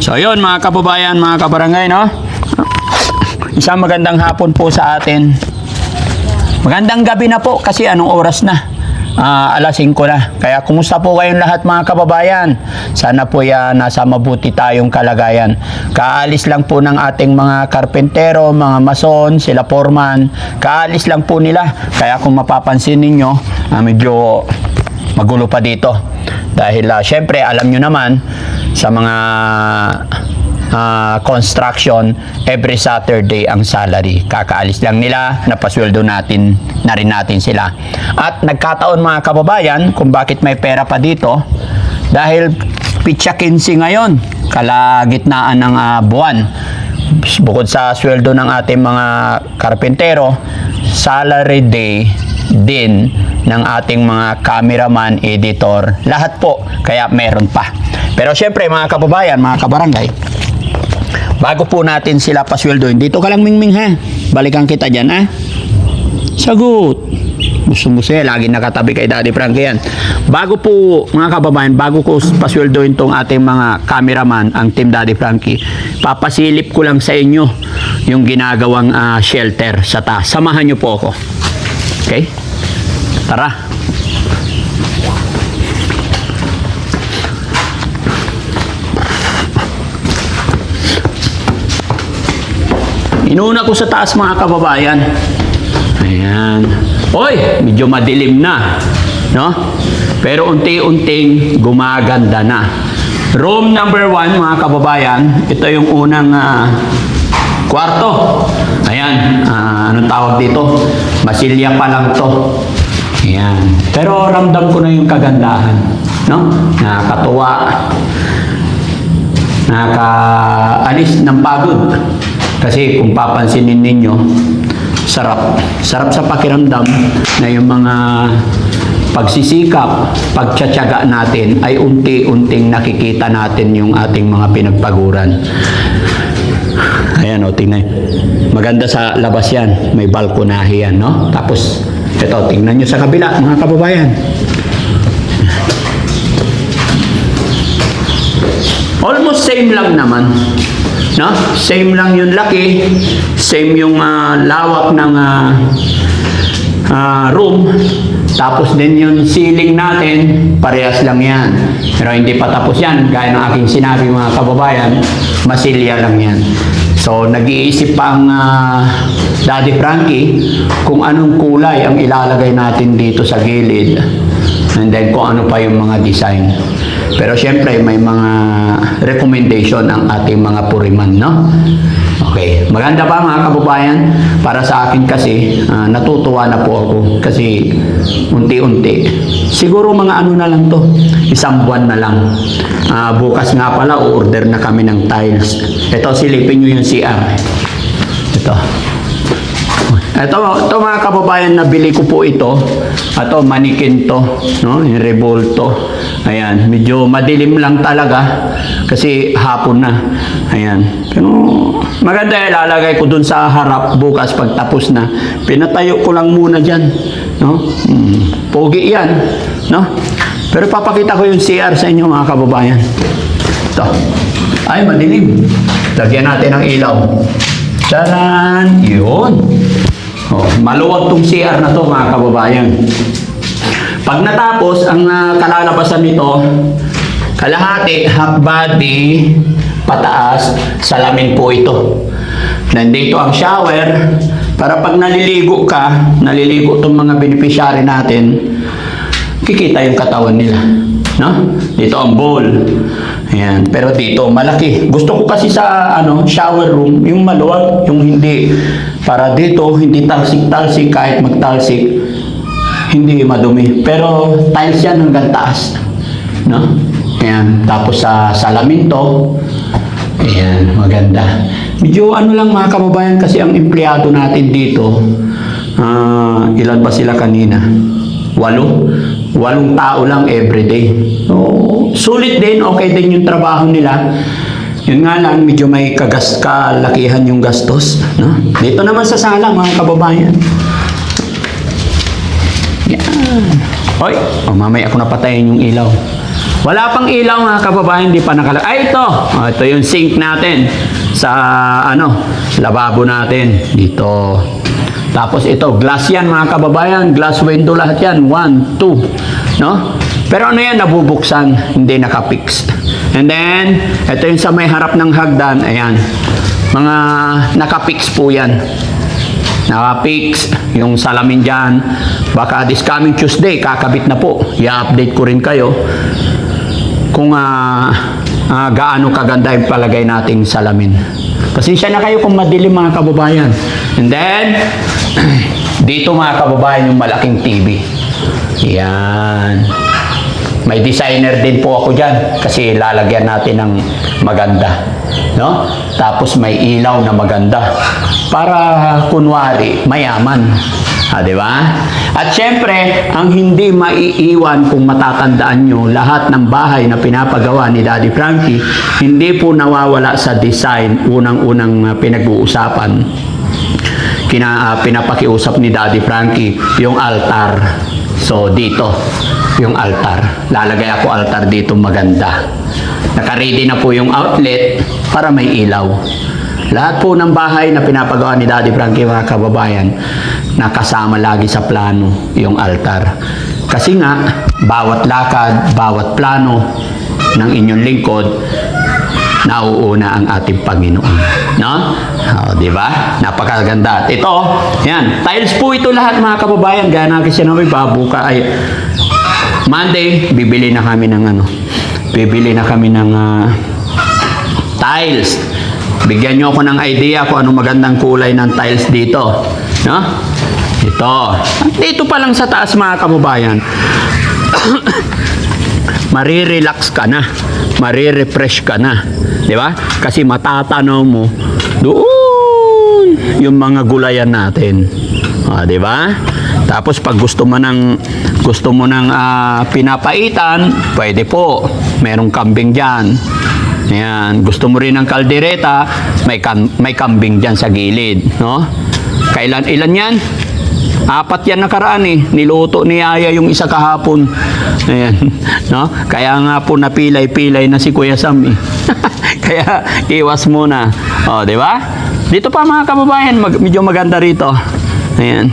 So yun mga kababayan, mga kabarangay, no? Isang magandang hapon po sa atin. Magandang gabi na po kasi anong oras na? Alas 5 na. Kaya kumusta po kayong lahat mga kababayan? Sana po nasa mabuti tayong kalagayan. Kaalis lang po ng ating mga karpentero, mga mason, sila foreman. Kaalis lang po nila. Kaya kung mapapansin ninyo, medyo magulo pa dito. Dahil syempre alam nyo naman sa mga construction, every Saturday ang salary. Kakaalis lang nila, napasweldo natin na rin natin sila. At nagkataon mga kababayan kung bakit may pera pa dito, dahil pitsa 15 ngayon, kalagitnaan ng buwan. Bukod sa sweldo ng ating mga karpentero, salary day din ng ating mga cameraman, editor, lahat po. Kaya meron pa. Pero syempre mga kababayan, mga kabarangay, bago po natin sila pasweldoin, dito ka lang Mingming ha. Balikan kita dyan ha. Sagot. Gusto lagi nakatabi kay Daddy Frankie yan. Bago po mga kababayan, bago ko pasweldoin tong ating mga cameraman, ang Team Daddy Frankie, papasilip ko lang sa inyo yung ginagawang shelter sa taas. Samahan nyo po ako. Okay? Tara. Inuna ko sa taas mga kababayan. Ayan. Oy, medyo madilim na, no? Pero unti-unting gumaganda na. Room number 1 mga kababayan, ito yung unang kwarto. Ayan, anong tawag dito? Masilya pa lang to. Ayan. Pero ramdam ko na yung kagandahan, no? Nakakatuwa. Nakakaalis ng pagod. Kasi kung papansinin ninyo, sarap. Sarap sa pakiramdam na yung mga pagsisikap, pagtsatsaga natin ay unti-unting nakikita natin yung ating mga pinagpaguran. Ayan o, tingnan. Maganda sa labas yan. May balkonahe yan, no? Tapos, ito, tingnan nyo sa kabila, mga kababayan. Almost same lang naman. No? Same lang yung laki, same yung lawak ng room, tapos din yung ceiling natin, parehas lang yan. Pero hindi pa tapos yan, gaya ng aking sinabi mga kababayan, masilya lang yan. So, nag-iisip pa ang Daddy Frankie kung anong kulay ang ilalagay natin dito sa gilid. And then kung ano pa yung mga design. Pero syempre may mga recommendation ang ating mga puriman, no? Okay, maganda pa mga kababayan. Para sa akin kasi natutuwa na po ako kasi unti-unti. Siguro mga ano na lang to, isang buwan na lang. Bukas nga pala order na kami ng tiles. Ito, silipin nyo yung CR. Ito mga kababayan, nabili ko po ito. Ito, manikin to, no? Yung revolto. Ayan, medyo madilim lang talaga kasi hapon na. Ayan. Pero maganda, ilalagay ko dun sa harap bukas pag tapos na. Pinatayo ko lang muna dyan, no? Pogi yan, no? Pero papakita ko yung CR sa inyo mga kababayan. Ito. Ay, madilim. Lagyan natin ng ilaw. Taran! Yun. Oh, maluwag tong CR na to mga kababayan. Pag natapos, ang kalalabasan nito, kalahati, half body, pataas, salamin po ito. Nandito ang shower, para pag naliligo ka, naliligo itong mga beneficiary natin, kikita yung katawan nila. No? Dito ang bowl. Ayan. Pero dito, malaki. Gusto ko kasi sa shower room, yung maluwag, yung hindi, para dito, hindi talsik-talsik, kahit magtalsik, hindi madumi. Pero tiles yan hanggang taas. No? Ayan. Tapos sa salamin to, ayan, maganda. Medyo lang mga kababayan kasi ang empleyado natin dito, ilan ba sila kanina? 8 tao lang everyday. So, sulit din, okay din yung trabaho nila. Yun nga lang, medyo may kalakihan yung gastos. No? Dito naman sa sala, mga kababayan. Yan. Hoy, mamaya ako napatayin yung ilaw. Wala pang ilaw mga kababayan, hindi pa nakalagay. Ay, ito! Ito yung sink natin sa lababo natin. Dito. Tapos ito, glass yan mga kababayan. Glass window lahat yan. 1, 2. No? Pero ano yan, nabubuksan. Hindi nakapix. And then, ito yung sa may harap ng hagdan. Ayan. Mga nakapix po yan. Nakapix. Yung salamin dyan. Baka this coming Tuesday, kakabit na po. I-update ko rin kayo kung gaano kaganda yung palagay nating salamin. Pasensya na kayo kung madilim mga kababayan. And then, dito mga kababayan yung malaking TV. Yan. May designer din po ako dyan kasi lalagyan natin ng maganda. No? Tapos may ilaw na maganda. Para kunwari, mayaman. Di ba? At syempre, ang hindi maiiwan kung matatandaan nyo, lahat ng bahay na pinapagawa ni Daddy Frankie, hindi po nawawala sa design, unang-unang pinag-uusapan. Pinapakiusap ni Daddy Frankie, yung altar. So, dito, yung altar. Lalagay ako altar dito maganda. Naka-ready na po yung outlet para may ilaw. Lahat po ng bahay na pinapagawa ni Daddy Frankie, mga kababayan, nakasama lagi sa plano yung altar. Kasi nga, bawat lakad, bawat plano ng inyong lingkod, nauuna ang ating Panginoon. No? Di ba? Napakaganda. At ito, yan, tiles po ito lahat mga kababayan. Gaya natin sinabi, babuka ay Monday, bibili na kami ng tiles. Bigyan nyo ako ng idea kung anong magandang kulay ng tiles dito. No? Ito. Dito pa lang sa taas mga kababayan. Marirelax ka na. Marirefresh ka na. Di ba? Kasi matatanaw mo doon yung mga gulayan natin. Di ba? Tapos pag gusto mo ng pinapaitan, pwede po. Merong kambing diyan. Ayan, gusto mo rin ng kaldereta, may kambing diyan sa gilid, no? Ilan yan? 4 yan nakaraan eh. Niluto ni Aya yung isa kahapon. Ayan, no? Kaya nga po napilay-pilay na si Kuya Sam eh. Kaya iwas muna. Di ba? Dito pa mga kababayan, medyo maganda rito. Ayan.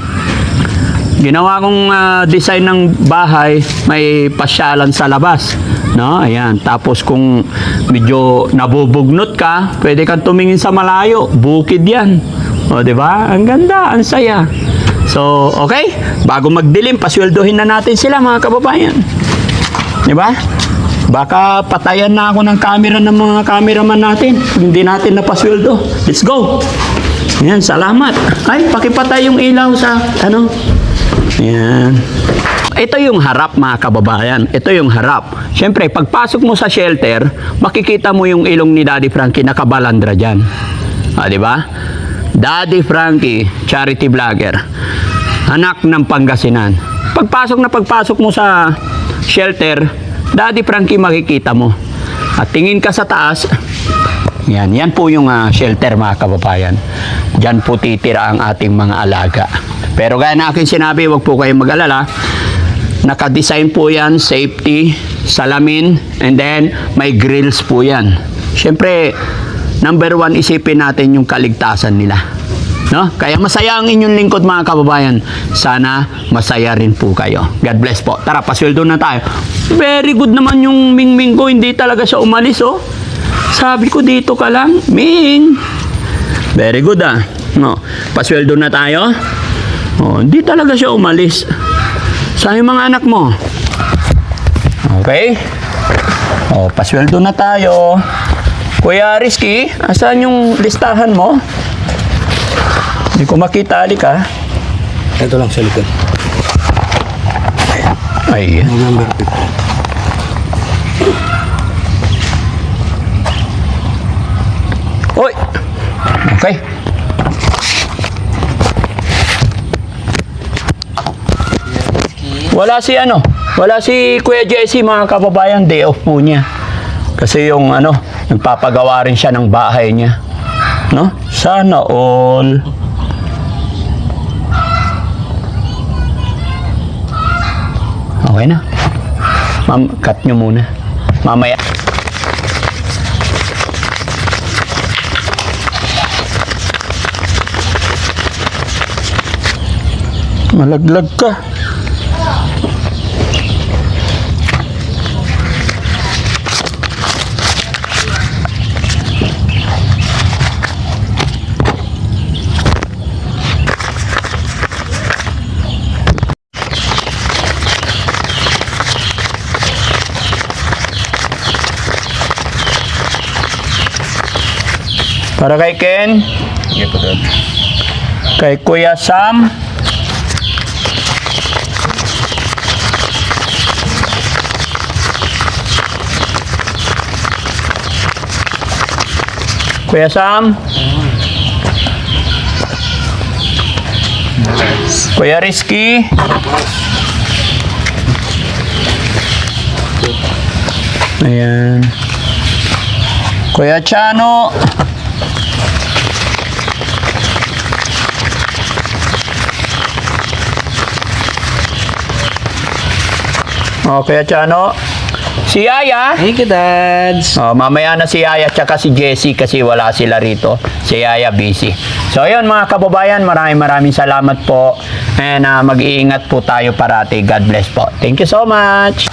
Ginawa kong design ng bahay, may pasyalan sa labas. No? Ayan. Tapos kung medyo nabubugnot ka, pwede kang tumingin sa malayo. Bukid yan. Di ba? Ang ganda, ang saya. So, okay? Bago magdilim, pasweldohin na natin sila mga kababayan. Di ba? Baka patayan na ako ng camera ng mga cameraman natin. Hindi natin napasweldo. Let's go! Ayan, salamat. Ay, pakipatay yung ilaw sa, Ayan. Ito yung harap mga kababayan. Ito yung harap. Siyempre, pagpasok mo sa shelter, makikita mo yung ilong ni Daddy Frankie nakabalandra dyan. Di ba? Daddy Frankie, charity vlogger. Anak ng Pangasinan. Pagpasok mo sa shelter, Daddy Frankie makikita mo. At tingin ka sa taas, yan po yung shelter mga kababayan. Diyan po titira ang ating mga alaga. Pero gaya na aking sinabi, huwag po kayong mag-alala. Naka-design po yan, safety, salamin, and then may grills po yan. Siyempre, number 1, isipin natin yung kaligtasan nila. No? Kaya masaya ang inyong lingkod mga kababayan. Sana masaya rin po kayo. God bless po. Tara, pasweldo na tayo. Very good naman yung Ming ko. Hindi talaga siya umalis, oh. Sabi ko, dito ka lang, Ming. Very good, No, pasweldo na tayo. Hindi talaga siya umalis. Saan yung mga anak mo? Okay. Pasweldo na tayo. Kuya Rizky, asan yung listahan mo? Hindi ko makita, ka. Ito lang sa likod. Ay. November 5. Oy. Okay. Wala si Kuya Jesse mga kababayan, day off po niya. Kasi yung nagpapagawa rin siya ng bahay niya. No? Sana all. Okay na. Ma'am, cut nyo muna. mamaya. Malaglag ka. Para kay Ken, Sige po, Dad. kay Kuya Sam, Kuya Sam, Kuya Rizky, ayan, Kuya Chano, Kuya Chano, si Yaya. Thank you, Dads. Oh, mamaya na si Yaya tsaka si Jessie kasi wala sila rito. Si Yaya busy. So ayun mga kababayan, maraming salamat po. And mag-iingat po tayo parati. God bless po. Thank you so much.